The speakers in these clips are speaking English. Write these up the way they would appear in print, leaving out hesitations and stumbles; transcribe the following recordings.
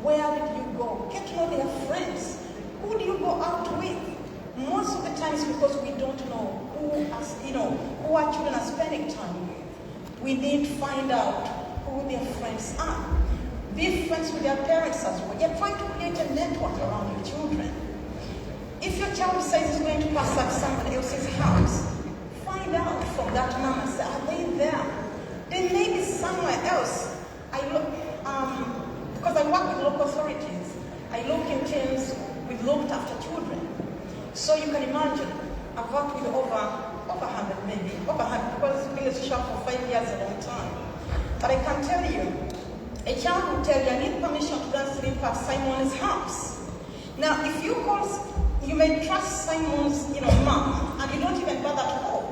Where did you go? Get to know their friends. Who do you go out with? Most of the times, because we don't know who our children are spending time with, we need to find out who their friends are. Be friends with their parents as well. You're trying to create a network around your children. If your child says he's going to pass at somebody else's house, find out from that mama, say, are they there? They may be somewhere else. Because I work with local authorities, I look in terms with looked after children. So you can imagine, I've worked with over 100 maybe, over 100, because being a social for 5 years is a long time. But I can tell you, a child will tell you, I need permission to go and sleep at Simon's house. Now, if you call, you may trust Simon's mom, and you don't even bother to call.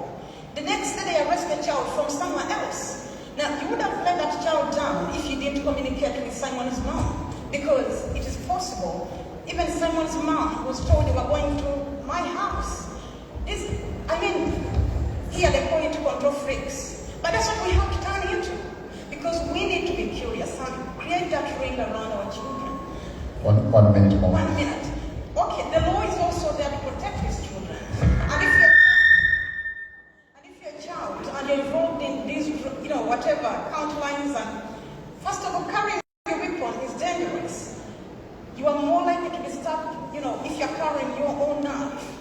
The next day they arrest the child from somewhere else. Now, you would have let that child down if you didn't communicate with Simon's mom, because it is possible. Even Simon's mom was told they were going to my house. Here they call it control freaks. But that's what we have to turn into, because we need to be curious and create that ring around our children. 1 minute more. 1 minute. Okay, the law is also there to protect his children. And if you're a child and you're involved in these, whatever, count lines, and first of all, carrying a weapon is dangerous. You are more likely to be stabbed, if you're carrying your own knife.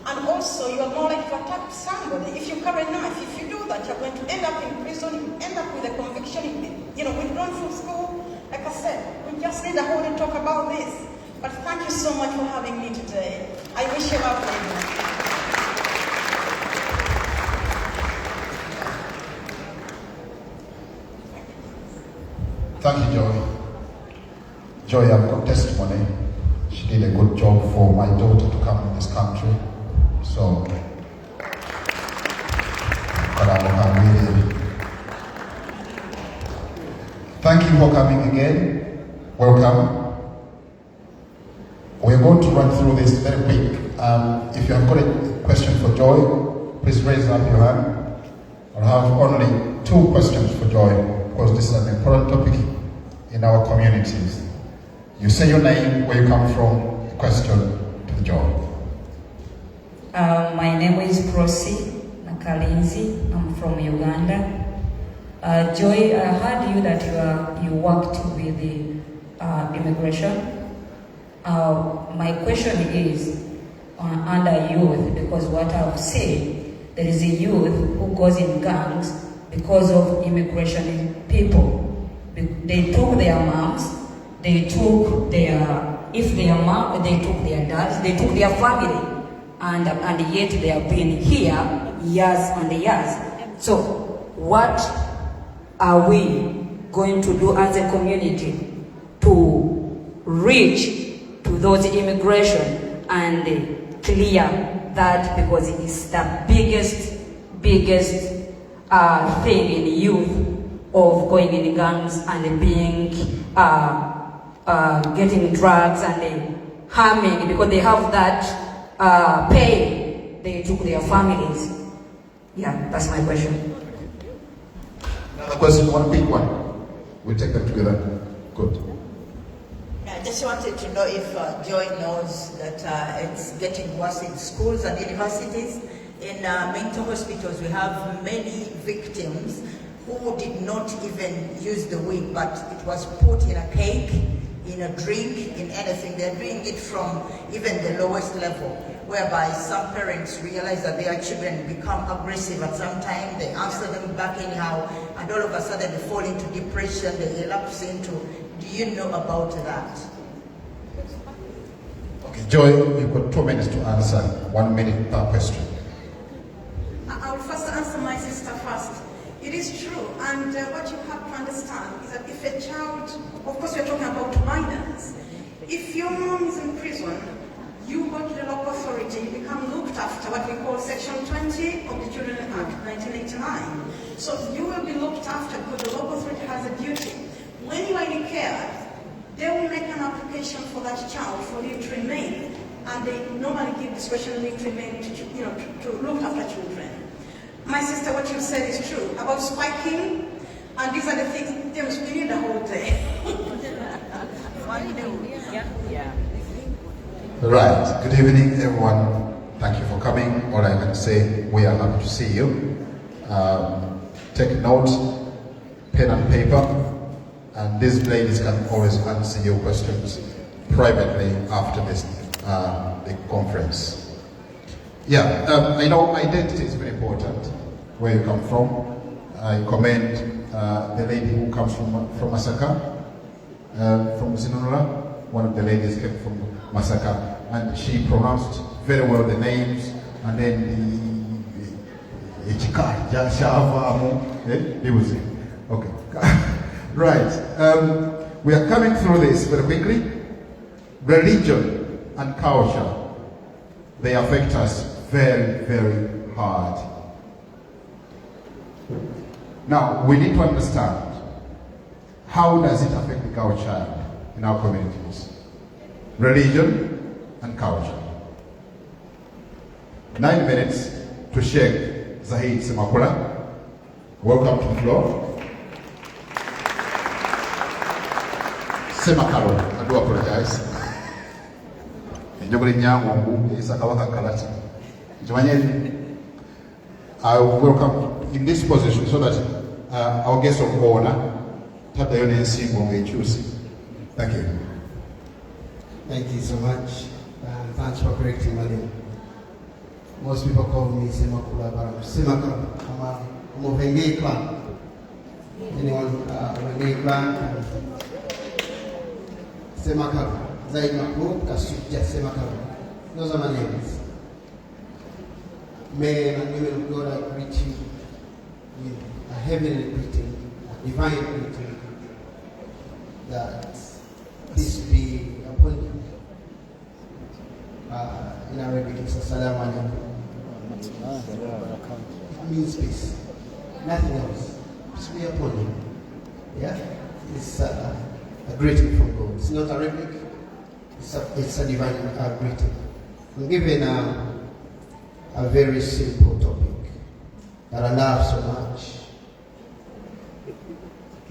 And also, you are more likely to attack somebody. If you carry a knife, if you do that, you're going to end up in prison, you end up with a conviction, withdrawn from school. Like I said, we just need a whole day to talk about this. But thank you so much for having me today. I wish you a lovely evening. Thank you, Joy. Joy, I've got testimony. She did a good job for my daughter to come in this country. So, but I'm really. Thank you for coming again. Welcome. We're going to run through this very quick. If you have got a question for Joy, please raise up your hand. I'll have only 2 questions for Joy, because this is an important topic in our communities. You say your name, where you come from, a question to Joy. My name is Prosi Nakalinzi. I'm from Uganda. Joy, I heard you that you worked with the immigration. My question is under youth, because what I've seen, there is a youth who goes in gangs because of immigration people. They took their moms, they took their, if their mom, they took their dads, they took their family. And yet they have been here years and years. So what are we going to do as a community to reach to those immigration and clear that, because it is the biggest thing in youth of going in gangs and being getting drugs and harming, because they have that pay, they took their families. Yeah, that's my question. Another question, one quick one. We'll take them together. Good. I just wanted to know if Joy knows that it's getting worse in schools and universities. In mental hospitals, we have many victims who did not even use the weed, but it was put in a cake, in a drink, in anything. They're doing it from even the lowest level, whereby some parents realize that their children become aggressive at some time, they answer them back anyhow, and all of a sudden they fall into depression, they relapse into. Do you know about that? Okay, Joy, you've got 2 minutes to answer, 1 minute per question. I will first answer my sister first. It is true, and what you have to understand is that if a child, of course we're talking about minors, if your mom is in prison, you go to the local authority, you become looked after, what we call Section 20 of the Children Act 1989. So you will be looked after because the local authority has a duty. When you are in care, they will make an application for that child for leave to remain, and they normally give discretionary leave to remain to look after children. My sister, what you said is true about spiking, and these are the things, James, we need the whole day. Right. Good evening, everyone. Thank you for coming. All I can say, we are happy to see you. Take note, pen and paper, and these ladies can always answer your questions privately after this the conference. Yeah, I know identity is very important. Where you come from, I commend the lady who comes from Masaka, from Zinunula. One of the ladies came from Masaka, and she pronounced very well the names, and then it was it. Okay. Right. We are coming through this very quickly. Religion and culture, they affect us very, very hard. Now, we need to understand, how does it affect the girl child in our communities? Religion and culture. 9 minutes to Sheikh Zahid Semakula. Welcome to the floor. Semakalo, I do apologize. I welcome in this position so that our guest of honor, Tadayone Nsimbo, may choose. Thank you. Thank you so much. Thanks for correcting my name. Most people call me Semakula, but I'm Semakala. I'm of Renge clan. Anyone Renge clan? Semakala. Zaid Mahmoud, Kasujja Semakala. Those are my names. Men and women of God, I greet you with a heavenly greeting, a divine greeting, that this be upon you. In Arabic, it's Assalamu alaikum. It means peace. Nothing else. Peace be upon you. Yeah? It's a greeting from God. It's not Arabic. It's a divine greeting. I'm giving a very simple topic that I love so much.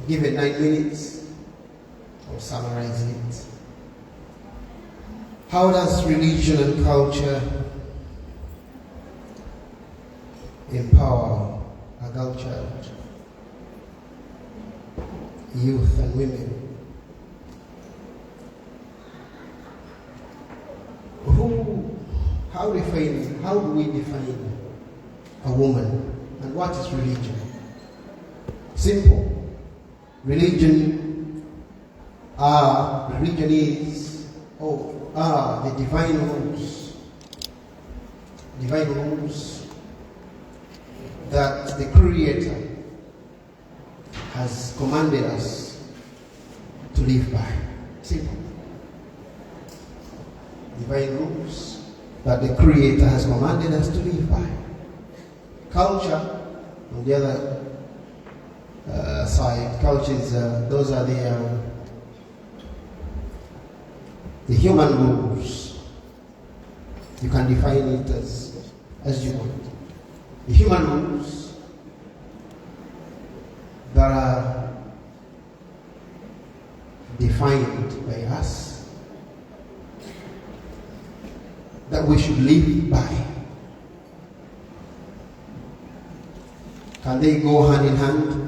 Give it 9 minutes. I'll summarize it. How does religion and culture empower a girl child, youth and women? How do we define a woman, and what is religion? Simple. Religion is the divine rules. Divine rules that the Creator has commanded us to live by. Simple. Divine rules that the Creator has commanded us to live by. Culture, on the other side, culture is those are the human rules. You can define it as you want. The human rules that are defined by us, that we should live by. Can they go hand in hand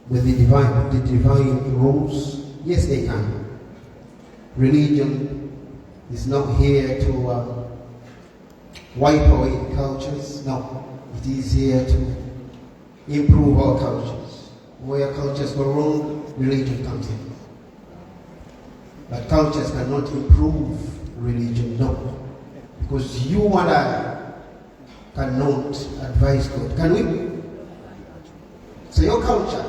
with the divine rules? Yes, they can. Religion is not here to wipe away cultures. No, it is here to improve our cultures. Where cultures go wrong, religion comes in. But cultures cannot improve religion, no. Because you and I cannot advise God. Can we? So your culture,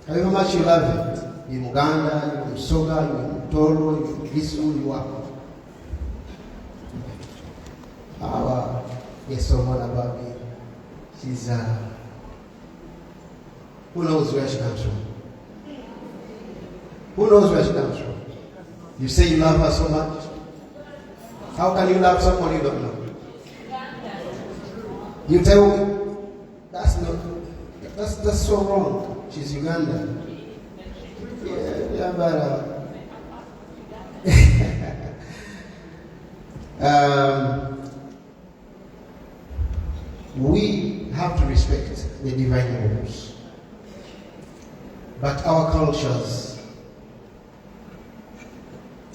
however much you love it, you're in Uganda, you're in Soga, you're in Toro, you're in Gisu, you are. Yes, someone about me. She's who knows where she comes from? Who knows where she comes from? You say you love her so much. How can you love someone you don't know? You tell me that's so wrong. She's Uganda. Yeah, but We have to respect the divine rules, but our cultures,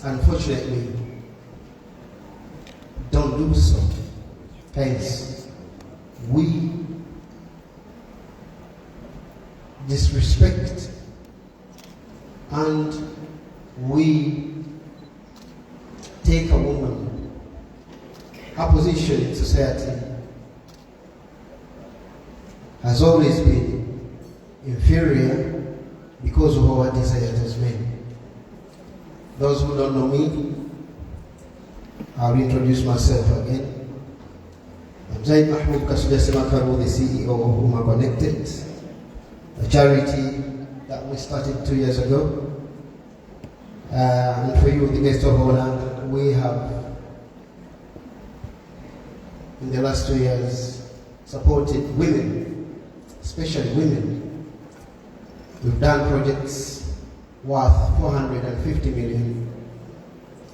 unfortunately, don't do so. Hence, we disrespect and we take a woman, her position in society has always been inferior because of our desires as men. Those who don't know me, I'll introduce myself again. I'm Zaid Mahmoud Kasuda Semakaru, the CEO of Uma Connected, a charity that we started 2 years ago. And for you, the guest of honor, we have, in the last 2 years, supported women, especially women. We've done projects worth 450 million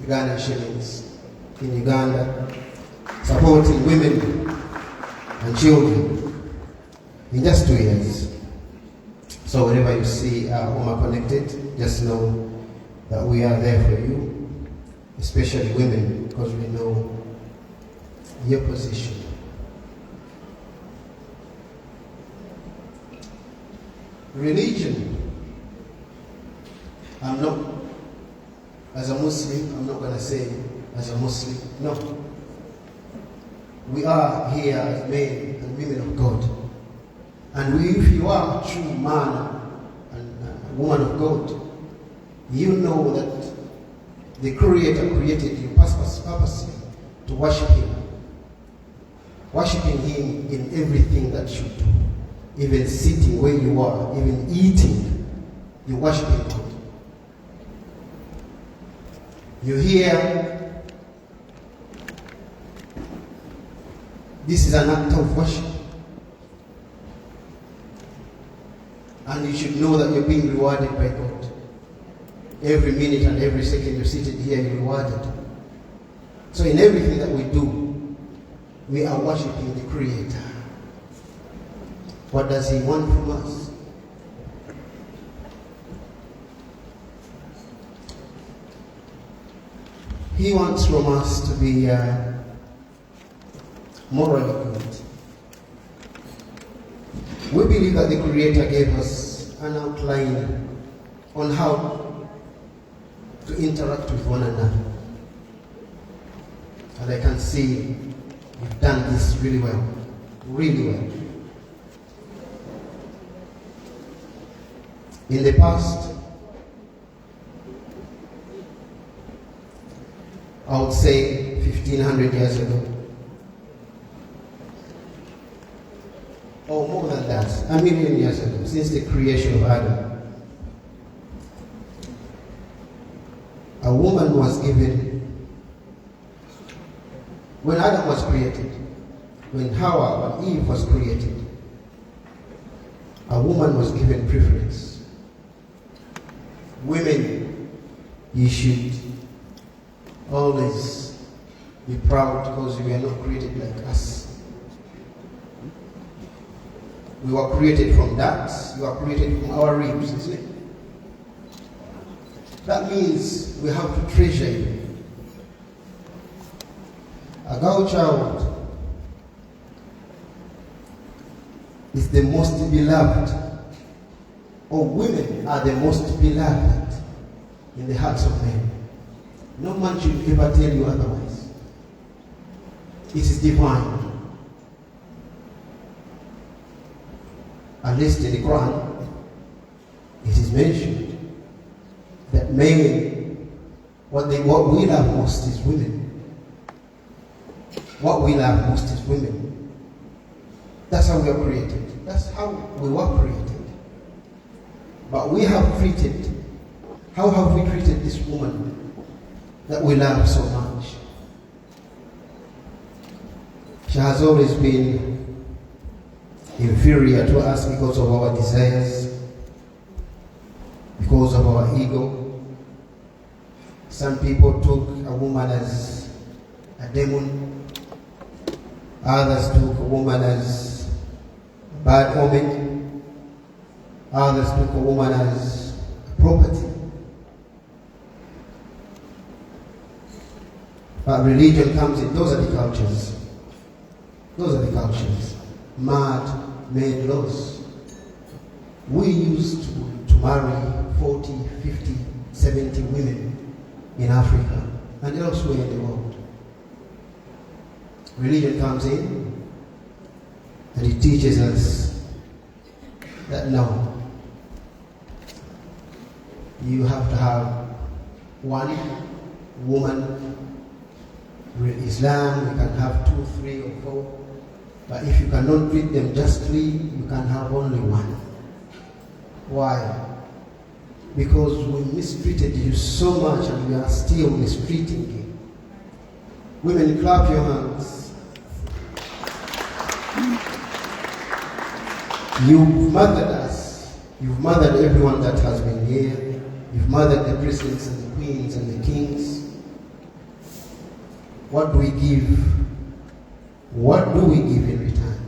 Ugandan shillings in Uganda, supporting women and children in just 2 years. So whenever you see Uma Connected, just know that we are there for you, especially women, because we know your position. Religion, I'm not, as a Muslim, I'm not going to say as a Muslim, no. We are here as men and women of God. And if you are a true man and woman of God, you know that the Creator created you purposely to worship Him. Worshiping Him in everything that you do. Even sitting where you are, even eating, you're worshiping God. You hear, this is an act of worship. And you should know that you're being rewarded by God. Every minute and every second you're seated here, you're rewarded. So in everything that we do, we are worshiping the Creator. What does He want from us? He wants from us to be morally good. We believe that the Creator gave us an outline on how to interact with one another. And I can see you've done this really well. Really well. In the past, I would say 1500 years ago, or more than that, 1,000,000 years ago, since the creation of Adam, a woman was given, when Adam was created, when Hawa, when Eve was created, a woman was given preference. Women, you should always be proud because we are not created like us. We were created from that. You are created from our ribs, isn't it? That means we have to treasure you. A girl child is the most beloved, or women are the most beloved in the hearts of men. No man should ever tell you otherwise. It is divine. At least in the Quran, it is mentioned that men, what we love most is women. What we love most is women. That's how we are created. That's how we were created. But we have treated, how have we treated this woman that we love so much? She has always been inferior to us because of our desires, because of our ego. Some people took a woman as a a demon. Others took a woman as a bad omen. Others took a woman as a property. But religion comes in. Those are the cultures. Those are the cultures. Man-made laws. We used to marry 40, 50, 70 women in Africa and elsewhere in the world. Religion comes in and it teaches us that no, you have to have one woman. Islam, you can have 2, 3, or 4, but if you cannot treat them justly, you can have only one. Why? Because we mistreated you so much and we are still mistreating you. Women, clap your hands. You've mothered us. You've mothered everyone that has been here. You've mothered the presidents and the queens and the kings. What do we give? What do we give in return?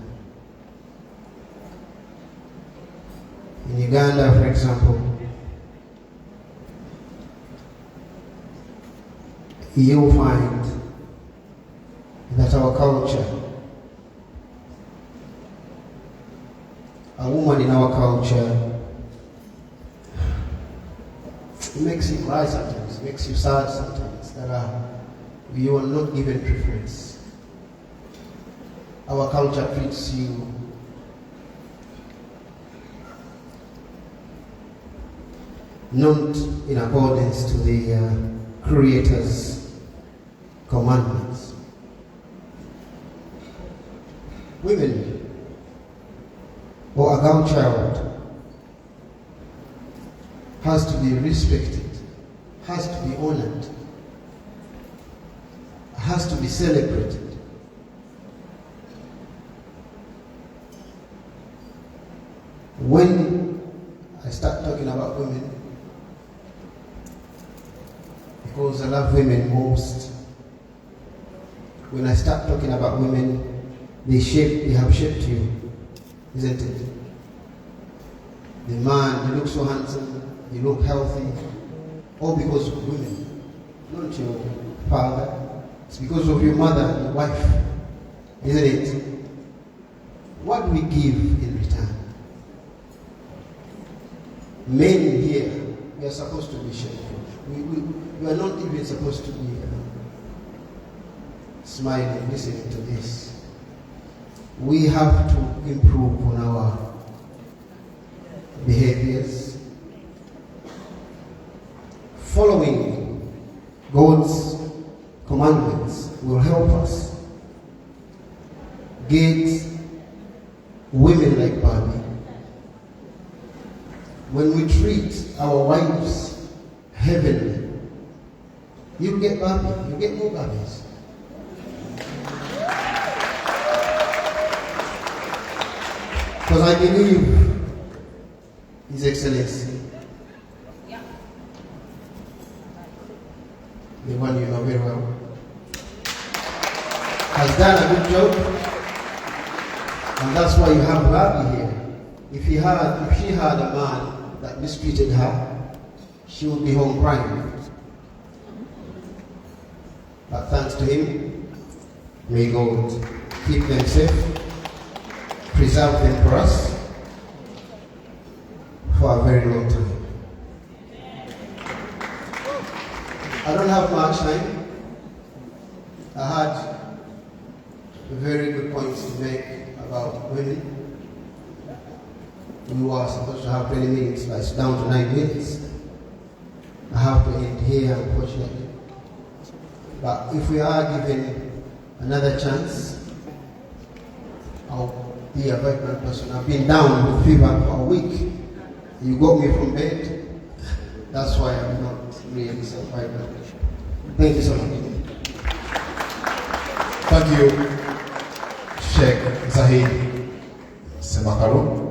In Uganda, for example, you'll find that our culture, a woman in our culture, it makes you cry sometimes, it makes you sad sometimes, that you are not given preference. Our culture treats you not in accordance to the Creator's commandments. Women or a girl child has to be respected, has to be honored, has to be celebrated. When I start talking about women, because I love women most, when I start talking about women, they have shaped you, isn't it? The man, you look so handsome, you look healthy, all because of women, not your father. It's because of your mother and your wife, isn't it? What do we give in return? Men here, we are supposed to be shameful. We are not even supposed to be smiling, listening to this. We have to improve on our behaviors. Following God's commandments will help us get women like Barbie. When we treat our wives heavenly, you get Barbie, you get more Barbies. Because I believe His Excellency, the one you know very well, has done a good job, and that's why you have Barbie here. If she had a man that mistreated her, she would be home crying. But thanks to him, may God keep them safe, preserve them for us for a very long time. I don't have much time. I had very good points to make about women. We were supposed to have 20 minutes, but it's down to 9 minutes. I have to end here, unfortunately. But if we are given another chance, I'll be a vibrant person. I've been down with fever for a week. You got me from bed. That's why I'm not really so vibrant. Thank you so much. Thank you, Sheikh Zahid Semakalu.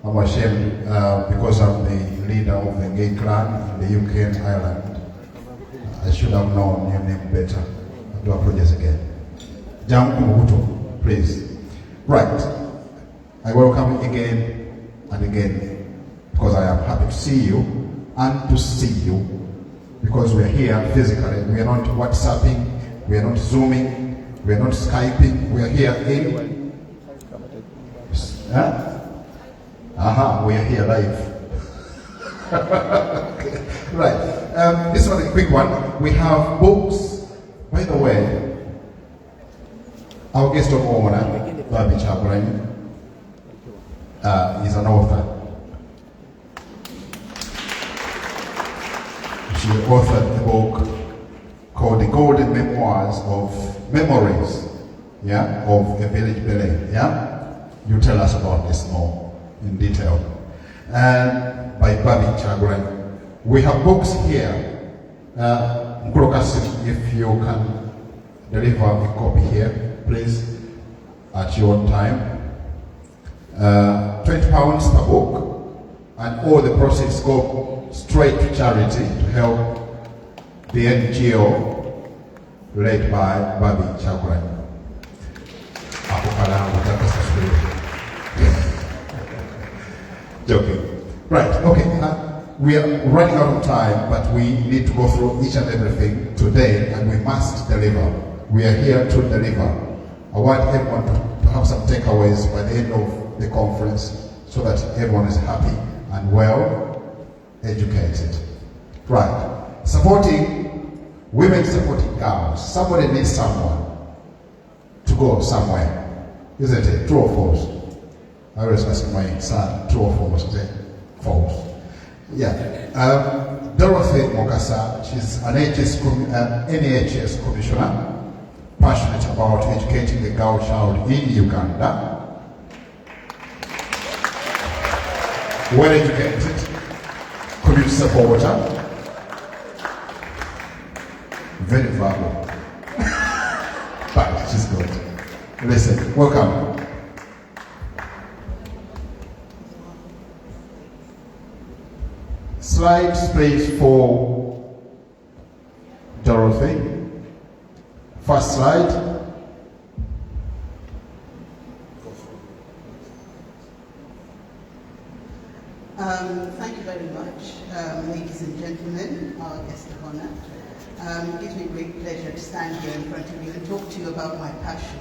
I'm ashamed because I'm the leader of the gay clan in the UK and Ireland. I should have known your name better. do our projects again. Jam Umubuto, please. Right. I welcome you again and again because I am happy to see you and to see you because we are here physically. We are not WhatsApping, we are not Zooming, we are not Skyping, we are here in... we are here live. Right. This one is a quick one. We have books. By the way, our guest of honor, Babi Chabrani, is an author. She authored a book called The Golden Memoirs of Memories, of a Village Belay. You tell us about this more in detail. And by Babi Chabrani. We have books here. Nkurokasi, if you can deliver a copy here, please, at your own time. £20 per book, and all the proceeds go straight to charity to help the NGO led by Babi Chabrani. Joking. Right, okay. We are running out of time, but we need to go through each and everything today, and we must deliver. We are here to deliver. I want everyone to have some takeaways by the end of the conference so that everyone is happy and well educated. Right. Supporting women, supporting girls. Somebody needs someone to go somewhere. Isn't it? True or false? I always ask my son, true or false? False. Yeah. Dorothy Mokasa, she's an NHS commissioner, passionate about educating the girl child in Uganda. Well educated, community supporter, very verbal. But she's good. Listen, welcome. Slides, please, for Dorothy. First slide. Thank you very much, ladies and gentlemen, our guest of honor. It gives me great pleasure to stand here in front of you and talk to you about my passion.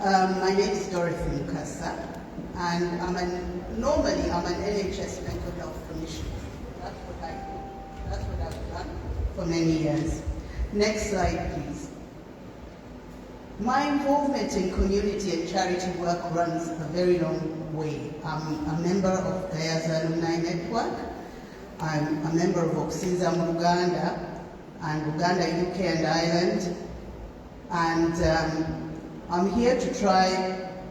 My name is Dorothy Mukasa, and normally I'm an NHS mental health commissioner. That's what I do. That's what I've done for many years. Next slide, please. My involvement in community and charity work runs a very long way. I'm a member of Gayaza Alumni Network. I'm a member of Oxizam Uganda and Uganda, UK and Ireland. And I'm here to try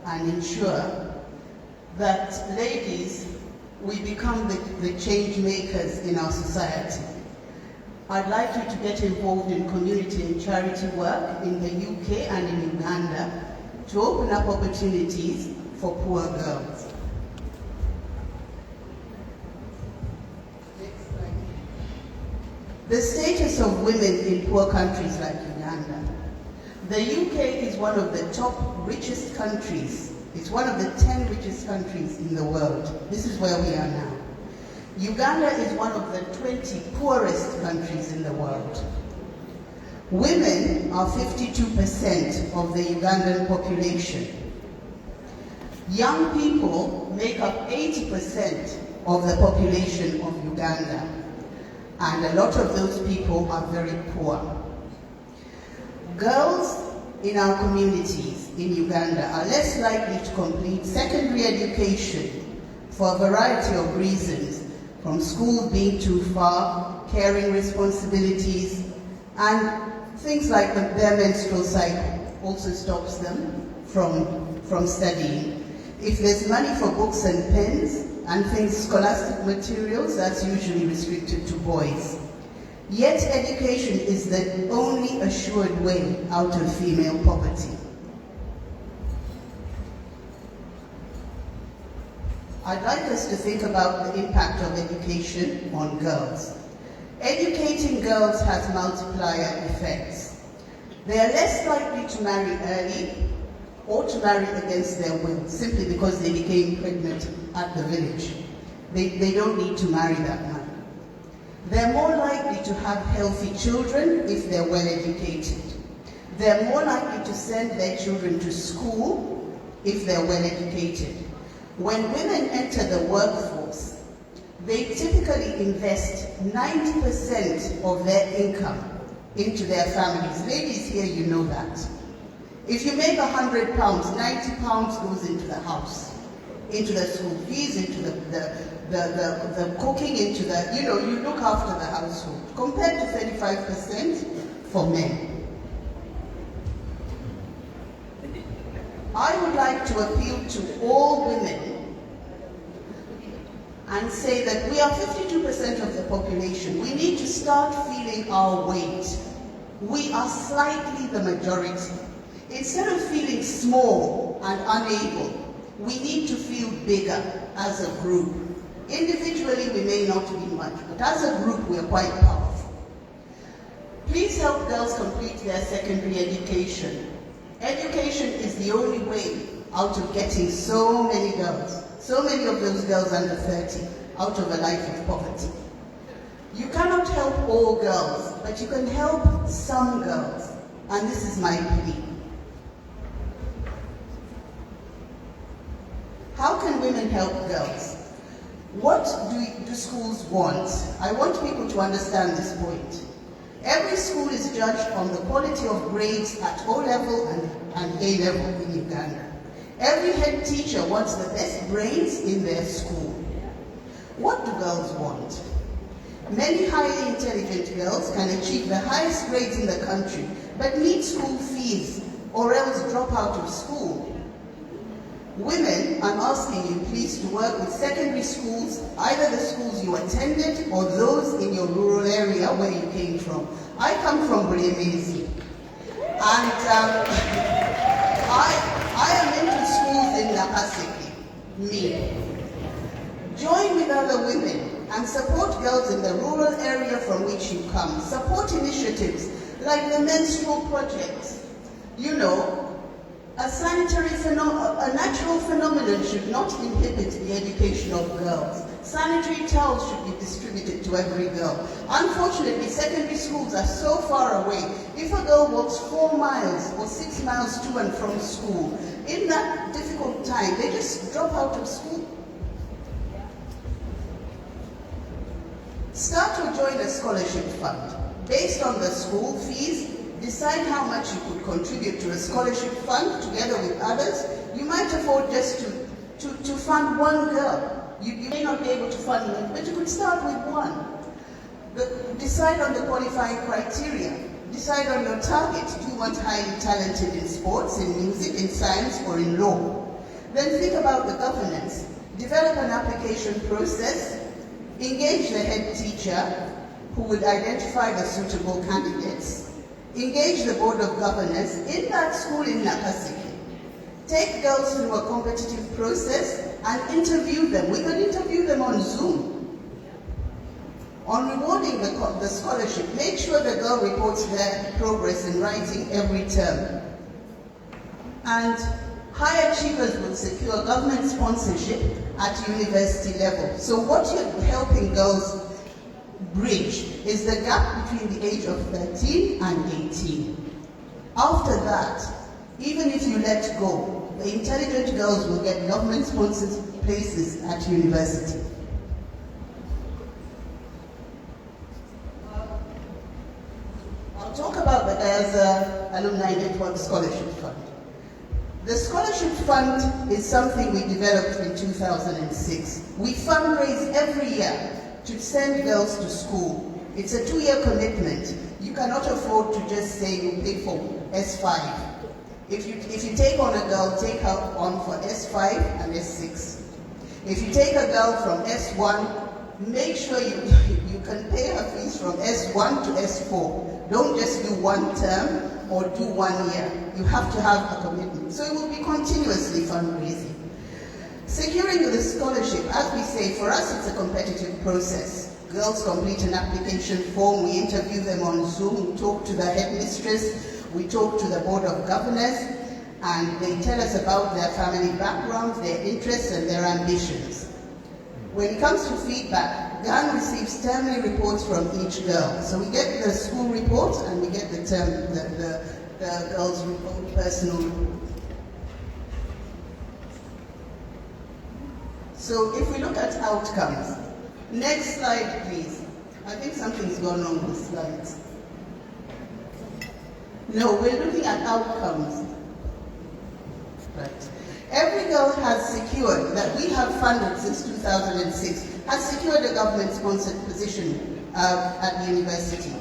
and ensure that ladies, we become the change makers in our society. I'd like you to get involved in community and charity work in the UK and in Uganda to open up opportunities for poor girls. Next slide. The status of women in poor countries like Uganda. The UK is one of the top richest countries. It's one of the 10 richest countries in the world. This is where we are now. Uganda is one of the 20 poorest countries in the world. Women are 52% of the Ugandan population. Young people make up 80% of the population of Uganda, and a lot of those people are very poor. Girls in our communities in Uganda are less likely to complete secondary education for a variety of reasons, from school being too far, caring responsibilities, and things like their menstrual cycle also stops them from studying. If there's money for books and pens and things, scholastic materials, that's usually restricted to boys. Yet education is the only assured way out of female poverty. I'd like us to think about the impact of education on girls. Educating girls has multiplier effects. They are less likely to marry early or to marry against their will, simply because they became pregnant at the village. They don't need to marry that man. They're more likely to have healthy children if they're well educated. They're more likely to send their children to school if they're well educated. When women enter the workforce, they typically invest 90% of their income into their families. Ladies here, you know that. If you make £100, £90 goes into the house, into the school fees, into the cooking, into the, you look after the household, compared to 35% for men. I would like to appeal to all women and say that we are 52% of the population. We need to start feeling our weight. We are slightly the majority. Instead of feeling small and unable, we need to feel bigger as a group. Individually, we may not be much, but as a group, we are quite powerful. Please help girls complete their secondary education. Education is the only way out of getting so many girls, so many of those girls under 30, out of a life of poverty. You cannot help all girls, but you can help some girls, and this is my plea. How can women help girls? What do schools want? I want people to understand this point. Every school is judged on the quality of grades at O-level and A-level in Uganda. Every head teacher wants the best brains in their school. What do girls want? Many highly intelligent girls can achieve the highest grades in the country, but need school fees or else drop out of school. Women, I'm asking you please to work with secondary schools, either the schools you attended or those in your rural area where you came from. I come from Bulemezi, and I am into schools in Nakaseke, me. Join with other women and support girls in the rural area from which you come. Support initiatives like the Menstrual Project. A natural phenomenon should not inhibit the education of girls. Sanitary towels should be distributed to every girl. Unfortunately, secondary schools are so far away. If a girl walks 4 miles or 6 miles to and from school, in that difficult time, they just drop out of school. Start or join a scholarship fund. Based on the school fees, decide how much you could contribute to a scholarship fund together with others. You might afford just to fund one girl. You may not be able to fund one, but you could start with one. Decide on the qualifying criteria. Decide on your target. Do you want highly talented in sports, in music, in science, or in law? Then think about the governance. Develop an application process. Engage the head teacher who would identify the suitable candidates. Engage the board of governors in that school in Nakaseke. Take girls through a competitive process and interview them. We can interview them on Zoom. On rewarding the scholarship, make sure the girl reports their progress in writing every term. And high achievers will secure government sponsorship at university level. So what you're helping girls bridge is the gap between the age of 13 and 18. After that, even if you let go, the intelligent girls will get government-sponsored places at university. I'll talk about the Gayaza Alumni Network Scholarship Fund. The Scholarship Fund is something we developed in 2006. We fundraise every year to send girls to school. It's a 2-year commitment. You cannot afford to just say you pay for S5. If you take on a girl, take her on for S5 and S6. If you take a girl from S1, make sure you can pay her fees from S1 to S4. Don't just do one term or do 1 year. You have to have a commitment. So it will be continuously fundraising. Securing the scholarship, as we say, for us it's a competitive process. Girls complete an application form, we interview them on Zoom, we talk to the headmistress, We talk to the Board of Governors, and they tell us about their family backgrounds, their interests, and their ambitions. When it comes to feedback, GAN receives termly reports from each girl. So we get the school report and we get the girl's report, personal report. So if we look at outcomes, next slide please. I think something's gone wrong with the slides. No, we're looking at outcomes. Right. Every girl has secured, that we have funded since 2006, has secured a government-sponsored position at the university.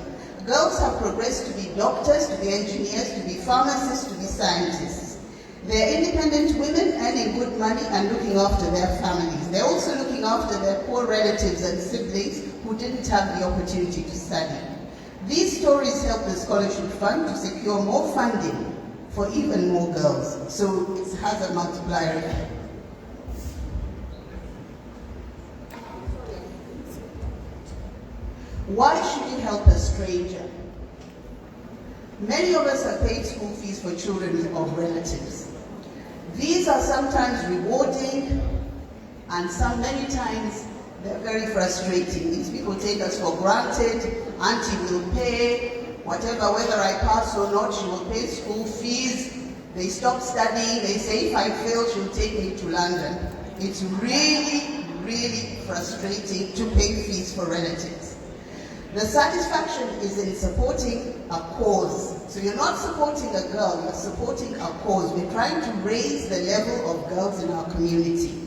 Girls have progressed to be doctors, to be engineers, to be pharmacists, to be scientists. They're independent women earning good money and looking after their families. They're also looking after their poor relatives and siblings who didn't have the opportunity to study. These stories help the Scholarship Fund to secure more funding for even more girls. So it has a multiplier effect. Why should you help a stranger? Many of us have paid school fees for children of relatives. These are sometimes rewarding, and many times they're very frustrating. These people take us for granted. Auntie will pay, whatever, whether I pass or not, she will pay school fees. They stop studying, they say if I fail, she'll take me to London. It's really, really frustrating to pay fees for relatives. The satisfaction is in supporting a cause. So you're not supporting a girl, you're supporting a cause. We're trying to raise the level of girls in our community.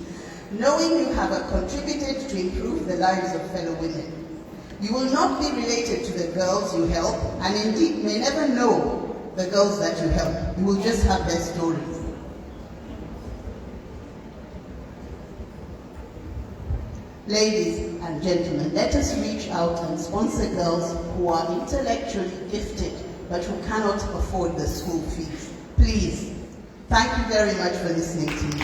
Knowing you have contributed to improve the lives of fellow women. You will not be related to the girls you help, and indeed may never know the girls that you help. You will just have their stories. Ladies and gentlemen, let us reach out and sponsor girls who are intellectually gifted but who cannot afford the school fees. Please. Thank you very much for listening to me.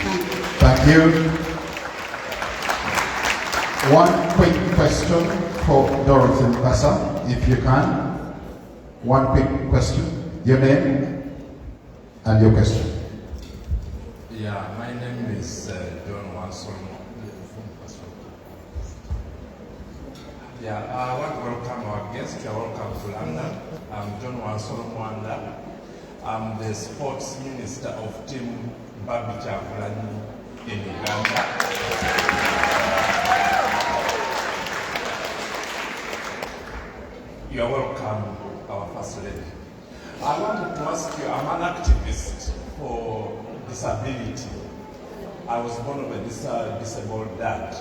Thank you. Thank you. One quick question for Dorothy Nkasa, if you can. One quick question. Your name and your question. Yeah, my name is John Wanson. Yeah, I want to welcome our guests. You are welcome to London. I'm John Wanson Mwanda. I'm the sports minister of Team Babi Chakulani in Uganda. You are welcome, our First Lady. I wanted to ask you, I'm an activist for disability. I was born of a disabled dad.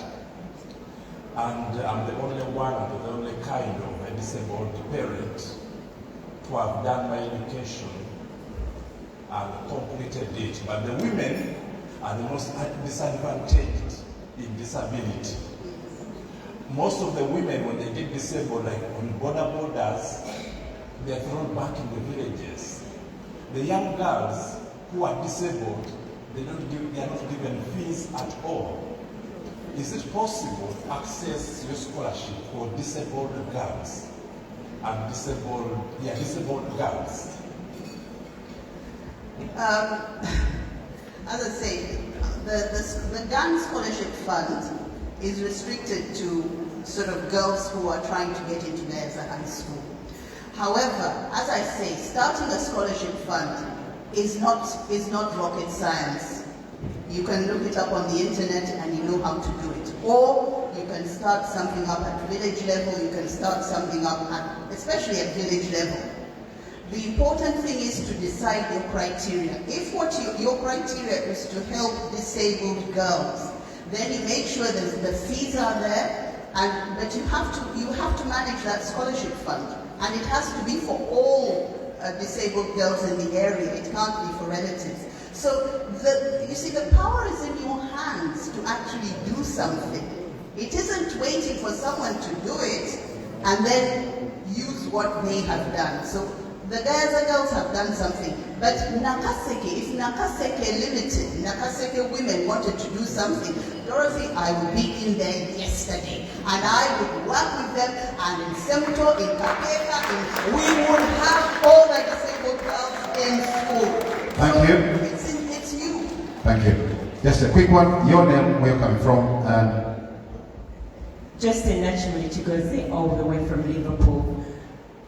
And I'm the only one, the only kind of a disabled parent to have done my education and completed it. But the women are the most disadvantaged in disability. Most of the women, when they get disabled, like on borders, they're thrown back in the villages. The young girls who are disabled, they are not given fees at all. Is it possible to access your scholarship for disabled girls and disabled girls? As I say, the GAN Scholarship Fund is restricted to sort of girls who are trying to get into Gaza High School. However, as I say, starting a scholarship fund is not rocket science. You can look it up on the internet and you know how to do it. Or you can start something up at village level, you can start something up especially at village level. The important thing is to decide your criteria. If your criteria is to help disabled girls, then you make sure that the fees are there, but you have to manage that scholarship fund. And it has to be for all disabled girls in the area. It can't be for relatives. So, you see, the power is in your hands to actually do something. It isn't waiting for someone to do it and then use what they have done. So, the Gaza girls have done something. But Nakaseke, if Nakaseke Limited, Nakaseke women wanted to do something, Dorothy, I would be in there yesterday. And I would work with them, and in Semto, in Kapeka, we would have all the disabled girls Thank you. Just a quick one. Your name, where you're coming from, and Justin Naturally Chigozi, all the way from Liverpool.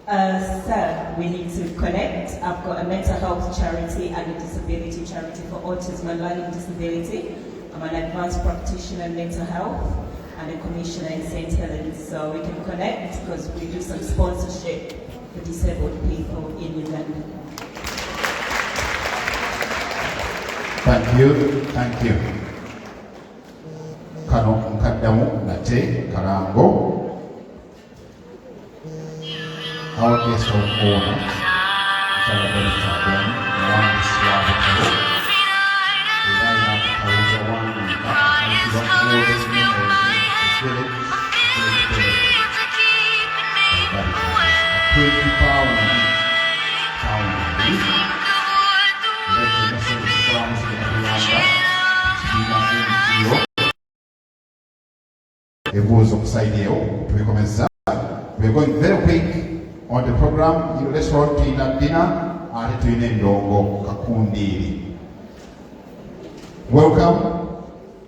Sir, we need to connect. I've got a mental health charity and a disability charity for autism and learning disability. I'm an advanced practitioner in mental health and a commissioner in St. Helens. So we can connect because we do some sponsorship for disabled people in Uganda. thank you, thank you. Kano mkaddamu nate Karango. Our guest of honor, celebrating again, around this water table. We line up Karuja one, and you don't know the name of the village, we're going very quick on the program. Let's roll to dinner and to Ndongo Kakundiri. Welcome.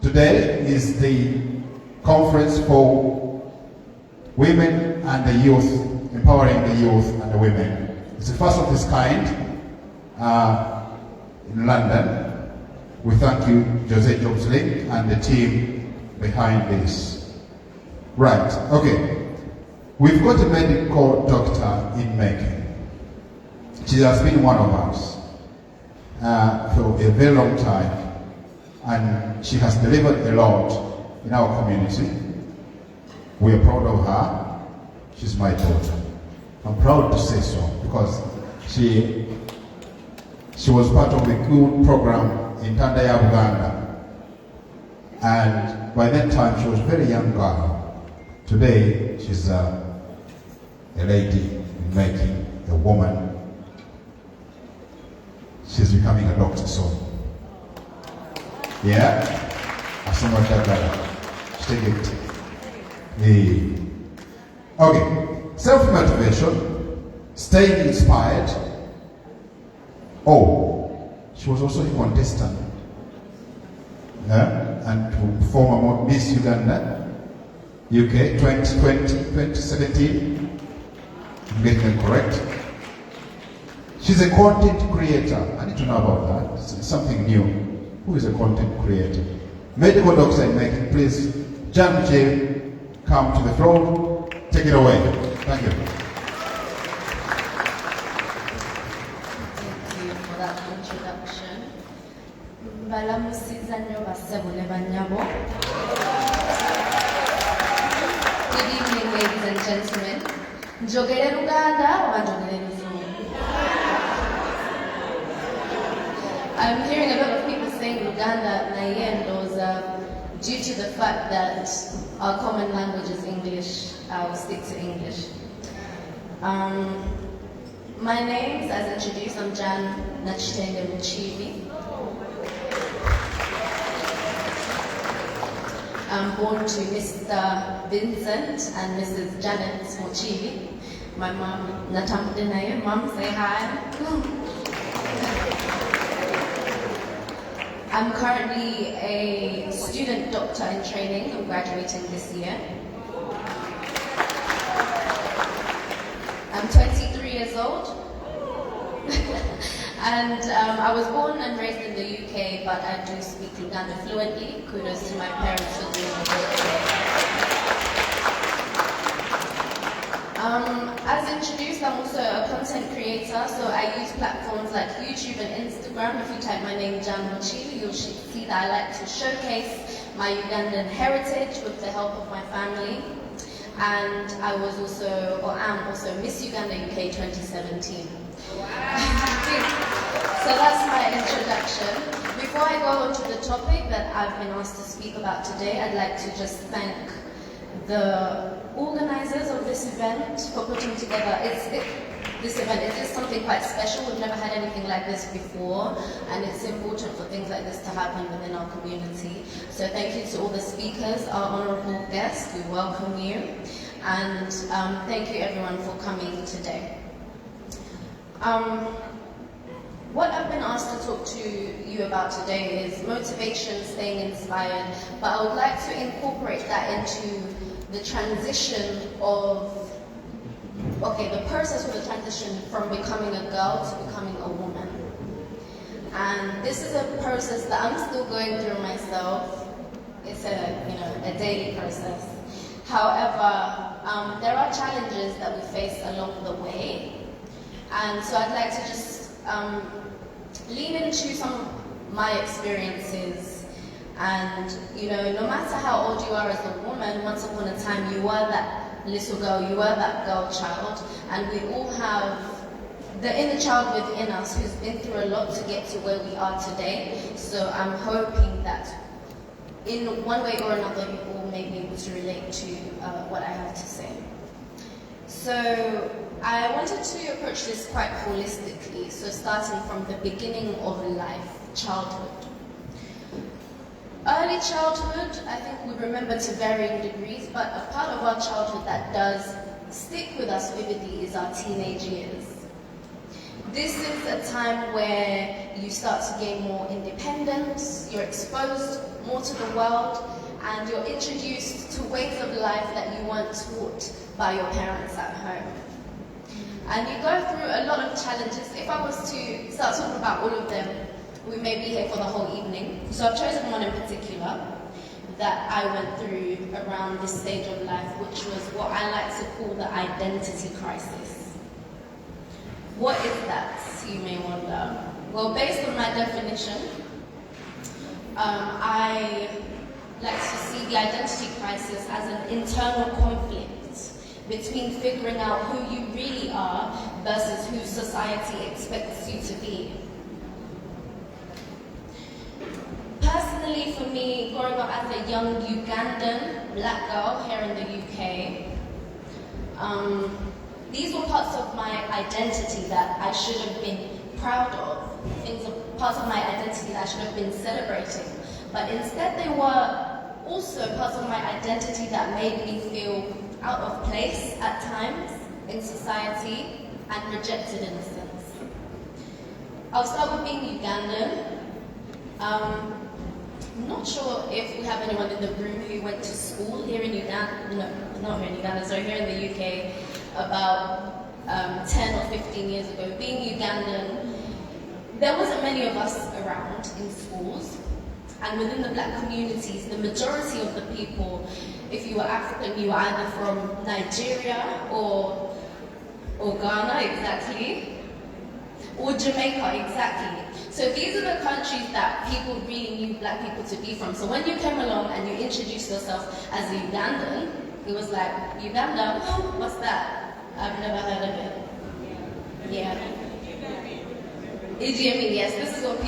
Today is the conference for women and the youth, empowering the youth and the women. It's the first of its kind in London. We thank you, Jose Jobsley, and the team behind this. Right, okay. We've got a medical doctor in making. She has been one of us for a very long time, and she has delivered a lot in our community. We are proud of her. She's my daughter. I'm proud to say so because she was part of a good program in Tandaya, Uganda. And by that time, she was a very young girl. Today, she's a lady in making, a woman. She's becoming a doctor soon. Yeah? Take it. Okay. Self-motivation, staying inspired. Oh, she was also a contestant. And to perform a Miss Uganda UK 2020, 2017. I'm getting it correct. She's a content creator. I need to know about that. It's something new. Who is a content creator? Medical doctor in making. Please, Jan J, come to the floor. Take it away. Thank you. Thank you for that introduction. Balamusizanyo basebule banyabo. Good evening, ladies and gentlemen. Njogere Luganda or Njogere Luzungu? I'm hearing a lot of people saying Luganda Nayendo due to the fact that our common language is English. I will stick to English. My name, as introduced, I'm Jan Nachitenge Muchivi. I'm born to Mr. Vincent and Mrs. Janet Muchivi. My mom, Natamudinaye. Mom, say hi. I'm currently a student doctor in training. I'm graduating this year. I'm 23 years old. And I was born and raised in the UK, but I do speak Luganda fluently. Kudos to my parents for doing the work. As introduced, I'm also a content creator, so I use platforms like YouTube and Instagram. If you type my name, Jan Muchivi, you'll see that I like to showcase my Ugandan heritage with the help of my family. And I was also, or am also, Miss Uganda UK 2017. So that's my introduction. Before I go on to the topic that I've been asked to speak about today, I'd like to just thank the organizers of this event for putting together this event. It is something quite special. We've never had anything like this before, and it's important for things like this to happen within our community. So thank you to all the speakers, our honorable guests. We welcome you, and thank you everyone for coming today. What I've been asked to talk to you about today is motivation, staying inspired, but I would like to incorporate that into the transition of, the process of the transition from becoming a girl to becoming a woman. And this is a process that I'm still going through myself. It's a daily process. However, there are challenges that we face along the way. And so I'd like to just lean into some of my experiences. And, no matter how old you are as a woman, once upon a time you were that little girl, you were that girl child, and we all have the inner child within us who's been through a lot to get to where we are today. So I'm hoping that in one way or another you all may be able to relate to what I have to say. So I wanted to approach this quite holistically, so starting from the beginning of life, childhood. Early childhood, I think we remember to varying degrees, but a part of our childhood that does stick with us vividly is our teenage years. This is a time where you start to gain more independence, you're exposed more to the world, and you're introduced to ways of life that you weren't taught by your parents at home. And you go through a lot of challenges. If I was to start talking about all of them, we may be here for the whole evening. So I've chosen one in particular that I went through around this stage of life, which was what I like to call the identity crisis. What is that, you may wonder? Well, based on my definition, I like to see the identity crisis as an internal conflict between figuring out who you really are versus who society expects you to be. Personally, for me, growing up as a young Ugandan black girl here in the UK, these were parts of my identity that I should have been proud of, parts of my identity that I should have been celebrating. But instead they were also parts of my identity that made me feel out of place at times in society and rejected in a sense. I'll start with being Ugandan. I'm not sure if we have anyone in the room who went to school here in Uganda, no, not here in Uganda, sorry, here in the UK, about 10 or 15 years ago. Being Ugandan, there wasn't many of us around in schools, and within the black communities, the majority of the people, if you were African, you were either from Nigeria or Ghana, exactly, or Jamaica, exactly. So these are the countries that people really knew black people to be from. So when you came along and you introduced yourself as a Ugandan, it was like, Uganda, oh, what's that? I've never heard of it. Yeah. Idi Amin, yes, this is what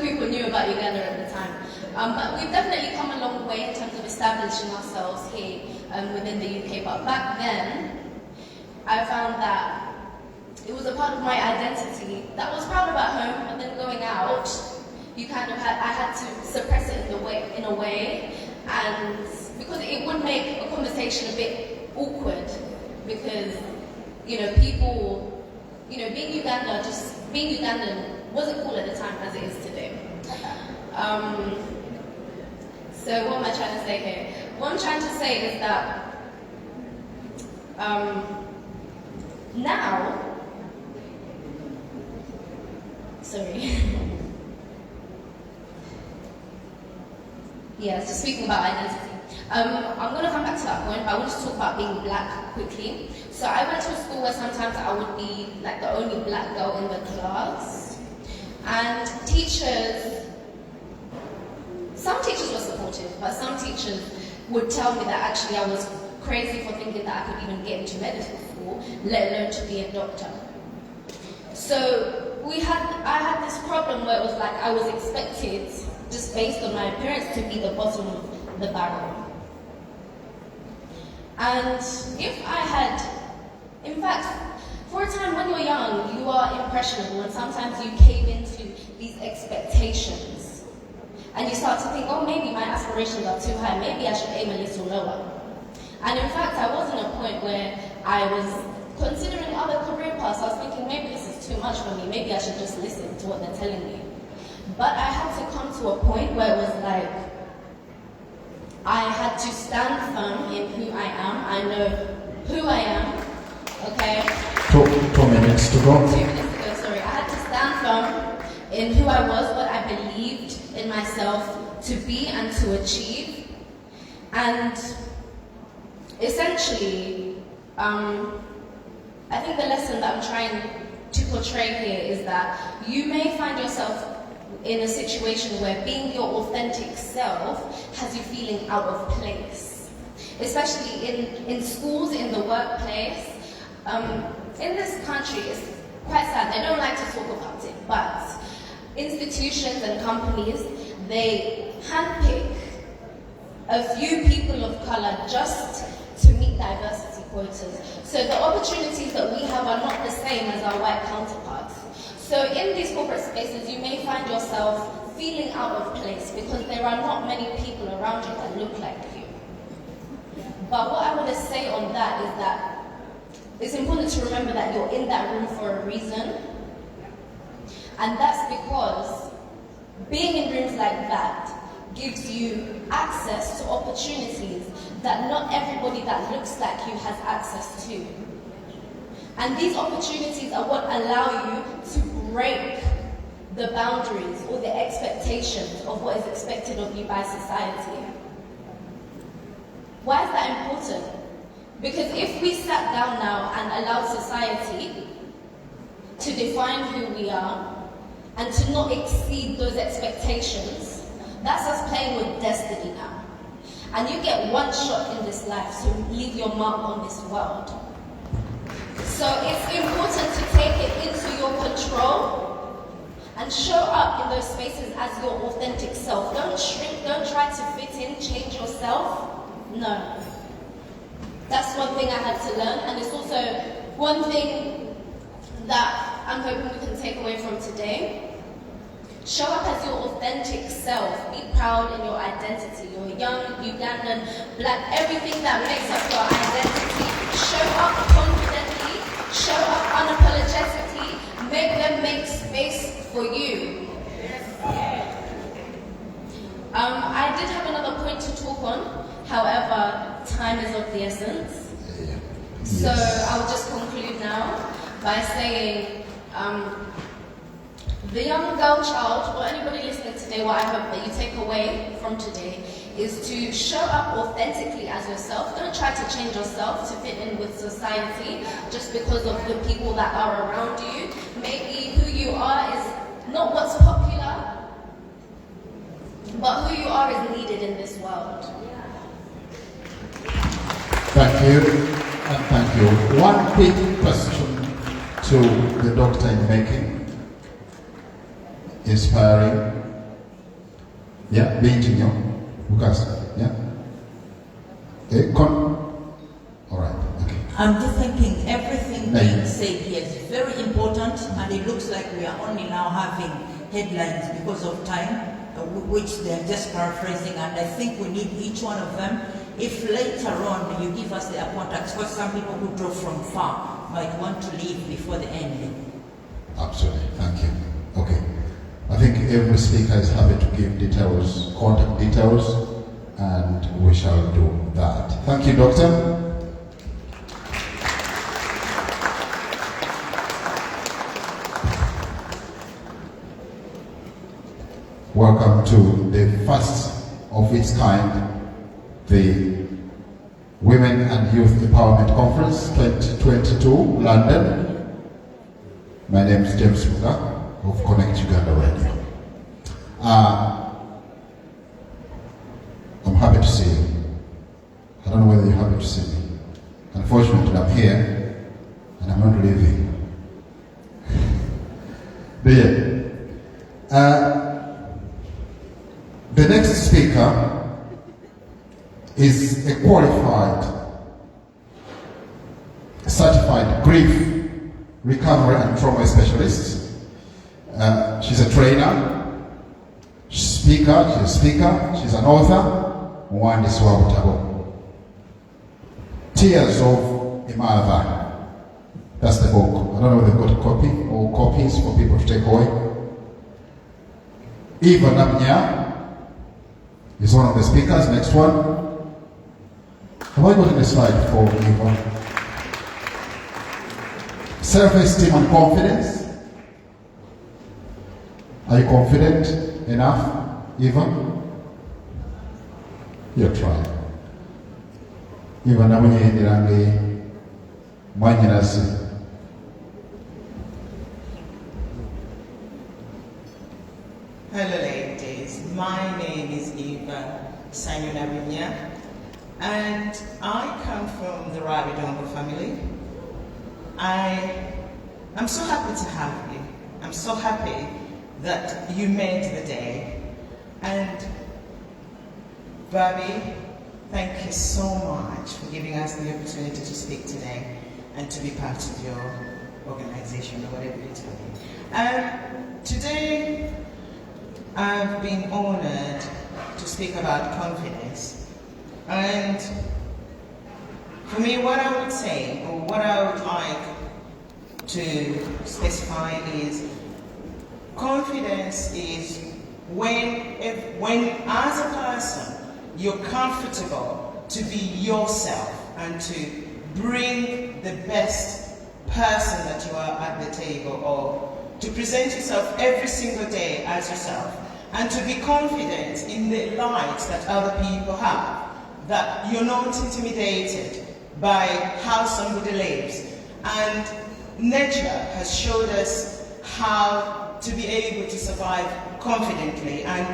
people knew about Uganda at the time. But we've definitely come a long way in terms of establishing ourselves here within the UK. But back then, I found that it was a part of my identity that I was proud of at home, but then going out, I had to suppress it in a way, and because it would make a conversation a bit awkward, because people, being Ugandan wasn't cool at the time as it is today. So what am I trying to say here? What I'm trying to say is that now, sorry. Yeah, so speaking about identity. I'm going to come back to that point, but I want to talk about being black quickly. So I went to a school where sometimes I would be like the only black girl in the class. And some teachers were supportive, but some teachers would tell me that actually I was crazy for thinking that I could even get into medical school, let alone to be a doctor. So I had this problem where it was like I was expected, just based on my appearance, to be the bottom of the barrel. And if I had, in fact, for a time when you're young, you are impressionable, and sometimes you cave into these expectations. And you start to think, oh, maybe my aspirations are too high, maybe I should aim a little lower. And in fact, I was in a point where I was considering other career paths. I was thinking, maybe this is too much for me. Maybe I should just listen to what they're telling me. But I had to come to a point where it was like, I had to stand firm in who I am. I know who I am, okay? 2 minutes to go. 2 minutes ago, sorry. I had to stand firm in who I was, what I believed in myself to be and to achieve. And essentially, I think the lesson that I'm trying to portray here is that you may find yourself in a situation where being your authentic self has you feeling out of place. Especially in schools, in the workplace. In this country, it's quite sad. They don't like to talk about it, but institutions and companies, they handpick a few people of color just to meet diversity quotas. So the opportunities that we have are not the same as our white counterparts. So in these corporate spaces, you may find yourself feeling out of place because there are not many people around you that look like you. But what I want to say on that is that it's important to remember that you're in that room for a reason. And that's because being in rooms like that gives you access to opportunities that not everybody that looks like you has access to. And these opportunities are what allow you to break the boundaries or the expectations of what is expected of you by society. Why is that important? Because if we sat down now and allowed society to define who we are and to not exceed those expectations, that's us playing with destiny now. And you get one shot in this life to leave your mark on this world. So it's important to take it into your control and show up in those spaces as your authentic self. Don't shrink, don't try to fit in, change yourself. No. That's one thing I had to learn, and it's also one thing that I'm hoping we can take away from today. Show up as your authentic self. Be proud in your identity. You're young, Ugandan, black, everything that makes up your identity. Show up confidently. Show up unapologetically. Make them make space for you. I did have another point to talk on. However, time is of the essence. So I'll just conclude now by saying, the young girl child, or anybody listening today, what I hope that you take away from today is to show up authentically as yourself. Don't try to change yourself to fit in with society just because of the people that are around you. Maybe who you are is not what's popular, but who you are is needed in this world. Thank you, and thank you. One quick question to the doctor in making. Inspiring. Yeah, Benjamin. Lucas. Yeah. All right. Okay. I'm just thinking everything being said here is very important, and it looks like we are only now having headlines because of time, which they're just paraphrasing, and I think we need each one of them. If later on you give us their contacts, because some people who drove from far might want to leave before the end. Absolutely. Thank you. Okay. I think every speaker is happy to give details, contact details, and we shall do that. Thank you, Doctor. Welcome to the first of its kind, the Women and Youth Empowerment Conference 2022, London. My name is James Muga of Connect Uganda Radio. I'm happy to see you. I don't know whether you're happy to see me. Unfortunately, I'm here and I'm not leaving. But yeah. The next speaker is a qualified, certified grief recovery and trauma specialist. She's a trainer, she's a speaker, she's an author, Mwandisi wa Butabo. Tears of a Mother. That's the book. don't know if they've got a copy or copies for people to take away. Eva Namnya is one of the speakers. Next one. Have I got a slide for Eva? Self-esteem and confidence. Are you confident enough, Eva? You're trying. Eva Namnya Nirangi Mwanyirasi. Hello ladies, my name is Eva Sanyunabinya and I come from the Rabidongo family. I'm so happy to have you. I'm so happy that you made the day. And Bobby, thank you so much for giving us the opportunity to speak today and to be part of your organization or whatever you're doing. Today, I've been honored to speak about confidence. And for me, what I would say, or what I would like to specify is, confidence is when as a person, you're comfortable to be yourself and to bring the best person that you are at the table, or to present yourself every single day as yourself, and to be confident in the light that other people have, that you're not intimidated by how somebody lives. And nature has showed us how to be able to survive confidently. And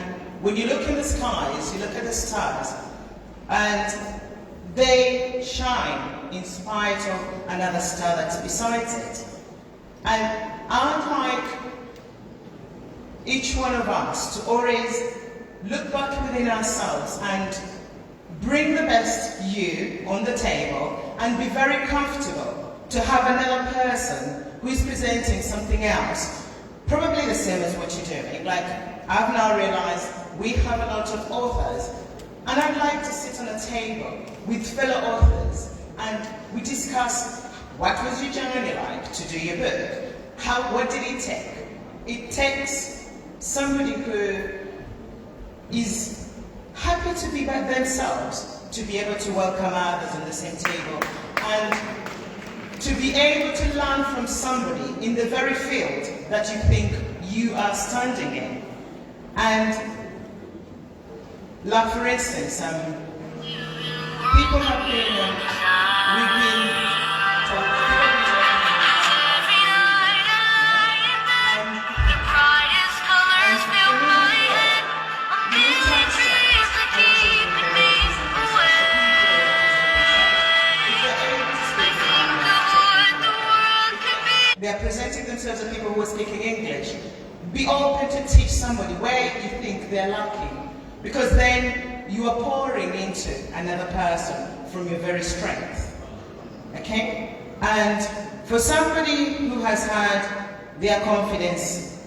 when you look in the skies, you look at the stars, and they shine in spite of another star that's besides it. And I'd like each one of us to always look back within ourselves and bring the best you on the table and be very comfortable to have another person who is presenting something else, probably the same as what you're doing. Like, I've now realized we have a lot of authors, and I'd like to sit on a table with fellow authors and we discuss what was your journey like to do your book? What did it take? It takes somebody who is happy to be by themselves, to be able to welcome others on the same table, and to be able to learn from somebody in the very field that you think you are standing in. And like, for instance, people have been, we've been talking they are presenting themselves as people who are speaking English. Be open to teach somebody where you think they're lacking, because then you are pouring into another person from your very strength. Okay? And for somebody who has had their confidence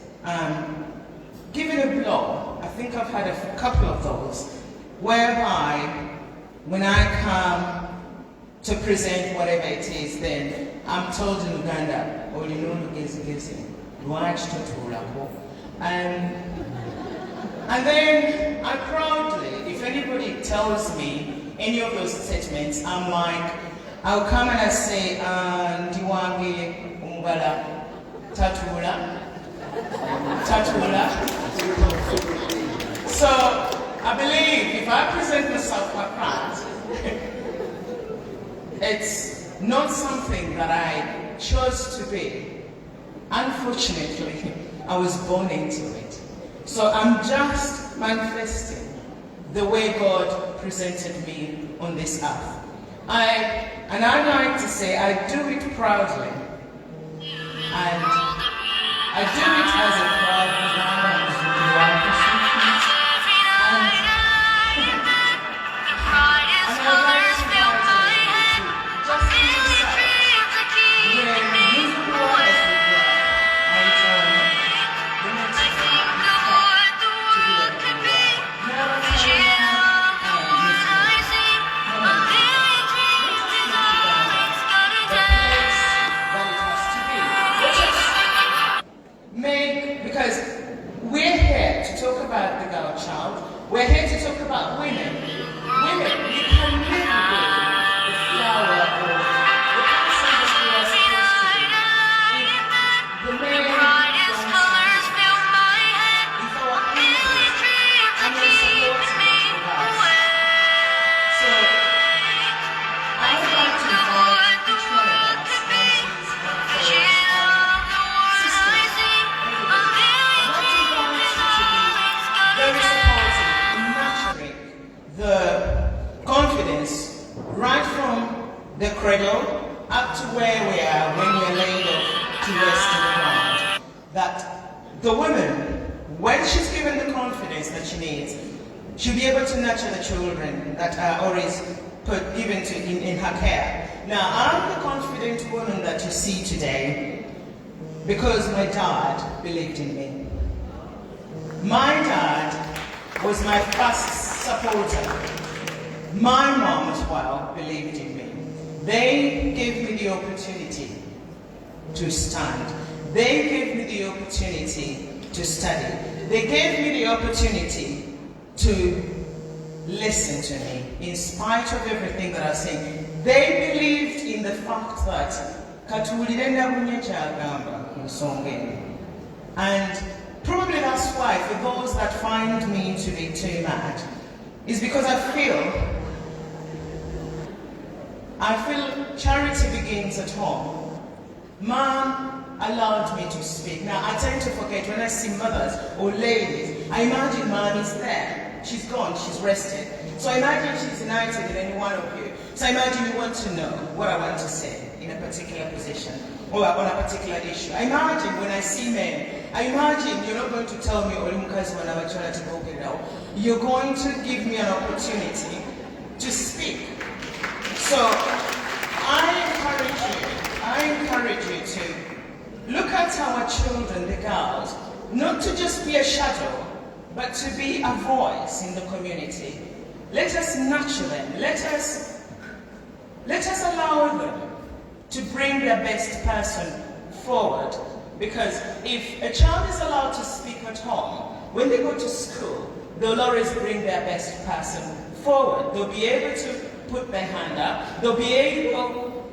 given a blow, I think I've had a couple of those, whereby when I come to present whatever it is, then I'm told in Uganda, and then I proudly, if anybody tells me any of those statements, I'm like, I'll come and I say, Ndiwange Umbala Tatula. So I believe if I present myself quite proud, it's not something that I chose to be. Unfortunately, I was born into it. So I'm just manifesting the way God presented me on this earth. And I'd like to say I do it proudly. And I do it as a proud Ugandan. talk about the girl child. We're here to talk about women. Women, you can live with the flower or the person that you are supposed to be. If the men don't stand, if our elders are not supporting us. So, I would like to invite each one of us onto this the confidence right from the cradle up to where we are when we're laid off to rest in the ground. That the woman, when she's given the confidence that she needs, she'll be able to nurture the children that are always given to in her care. Now, I'm the confident woman that you see today because my dad believed in me. My dad was my first supporter. My mom as well believed in me. They gave me the opportunity to stand. They gave me the opportunity to study. They gave me the opportunity to listen to me in spite of everything that I was saying. They believed in the fact that and probably that's why, for those that find me to be too mad, is because I feel charity begins at home. Mom allowed me to speak. Now, I tend to forget when I see mothers or ladies, I imagine mom is there. She's gone, she's rested. So I imagine she's united in any one of you. So I imagine you want to know what I want to say in a particular position or on a particular issue. I imagine when I see men, I imagine you're not going to tell me, you're going to give me an opportunity to speak. So I encourage you to look at our children, the girls, not to just be a shadow, but to be a voice in the community. Let us nurture them. Let us allow them to bring their best person forward. Because if a child is allowed to speak at home, when they go to school, they'll always bring their best person forward. They'll be able to put their hand up. They'll be able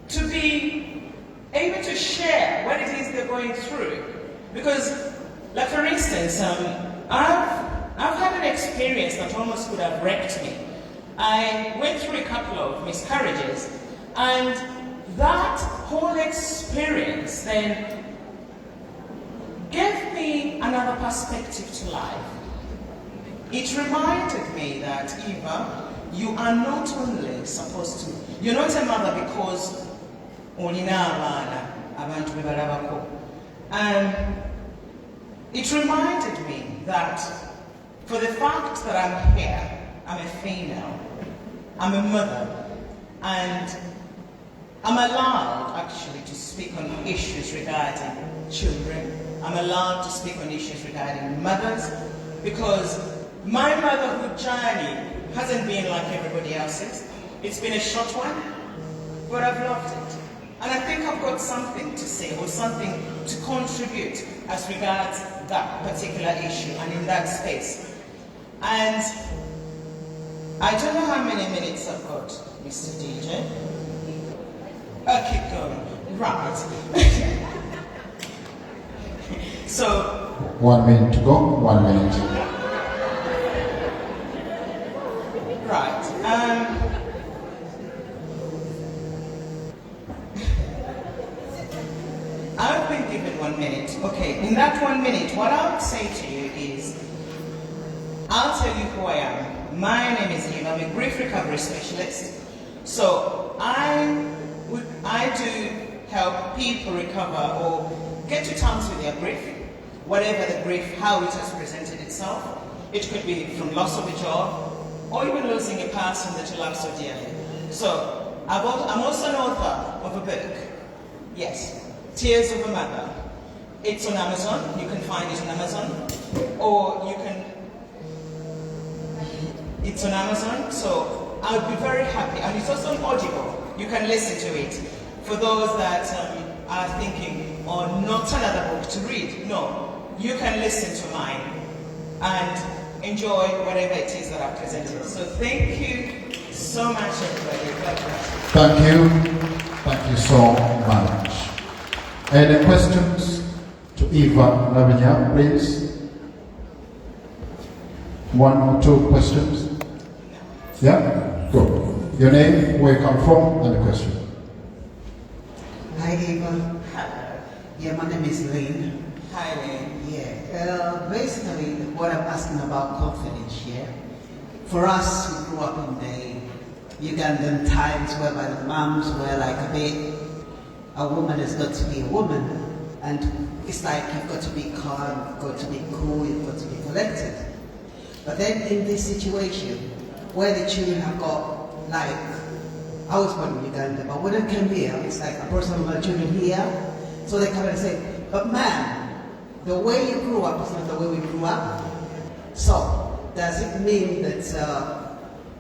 to share what it is they're going through. Because, like for instance, I've had an experience that almost would have wrecked me. I went through a couple of miscarriages, and that whole experience then gave me another perspective to life. It reminded me that, Eva, you are not only supposed to, you're not a mother because it reminded me that for the fact that I'm here, I'm a female, I'm a mother, and I'm allowed actually to speak on issues regarding children. I'm allowed to speak on issues regarding mothers, because my motherhood journey hasn't been like everybody else's. It's been a short one, but I've loved it. And I think I've got something to say or something to contribute as regards that particular issue and in that space. And I don't know how many minutes I've got, Mr. DJ. I'll keep going. Right. So 1 minute to go, 1 minute. Right. I've been given 1 minute. Okay, in that 1 minute, what I would say to you is, I'll tell you who I am. My name is Eva. I'm a grief recovery specialist. So I do help people recover or get to terms with their grief, whatever the grief, how it has presented itself. It could be from loss of a job, or even losing a person that you love so dearly. So I'm also an author of a book. Yes, Tears of a Mother. It's on Amazon. You can find it on Amazon, or it's on Amazon. So I'll be very happy, and it's also on Audible. You can listen to it. For those that are thinking, oh, not another book to read. No, you can listen to mine. and enjoy whatever it is that I've presented. So thank you so much, everybody. God bless you. Thank you. Thank you so much. Any questions to Eva Lavinia, please? One or two questions? Yeah? Good. Your name, where you come from, and the question. Hi, Eva. Yeah, my name is Lynn. Hi, Lynn. Yeah. Basically, what I'm asking about confidence, yeah? For us who grew up in the Ugandan times whereby the moms were like a bit, a woman has got to be a woman, and it's like you've got to be calm, you've got to be cool, you've got to be collected. But then in this situation, where the children have got, like, I was born in Uganda, but when I came here, it's like I brought some of my children here, so they come and say, but man, the way you grew up is not the way we grew up. So, does it mean that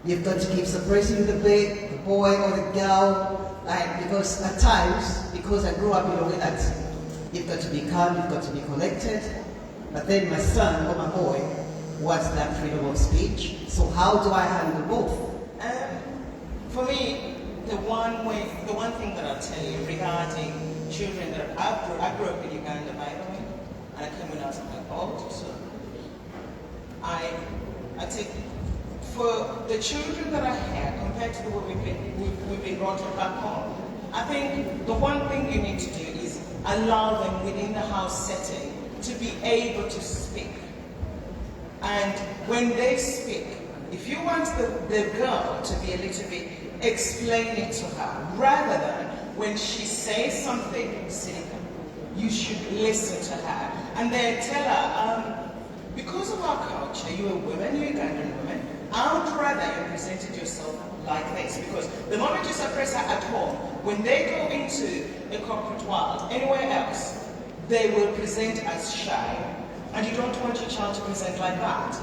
you've got to keep suppressing the boy or the girl? Like, because at times, because I grew up in a way that you've got to be calm, you've got to be collected, but then my son or my boy wants that freedom of speech. So how do I handle both? For me, the one thing that I'll tell you regarding children that I grew up in Uganda, by the way, and I came when I was quite old, so I take, for the children that I have compared to the way we've been brought up back home, I think the one thing you need to do is allow them within the house setting to be able to speak. And when they speak, if you want the girl to be a little bit explaining to her, rather than when she says something cynical, you should listen to her and then tell her, because of our culture, you're a woman, you're a Ugandan woman, I would rather you presented yourself like this, because the moment you suppress her at home, when they go into the corporate world, anywhere else, they will present as shy, and you don't want your child to present like that.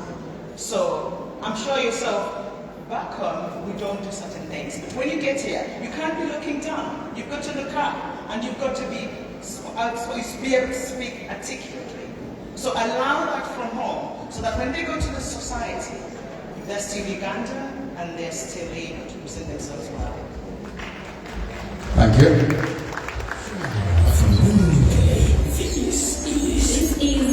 So, I'm sure yourself, back home, we don't do certain things, but when you get here, you can't be looking down. You've got to look up, and you've got to be able to speak articulately. So allow that from home, so that when they go to the society, they're still Ugandan, and they're still able to present themselves well. Thank you.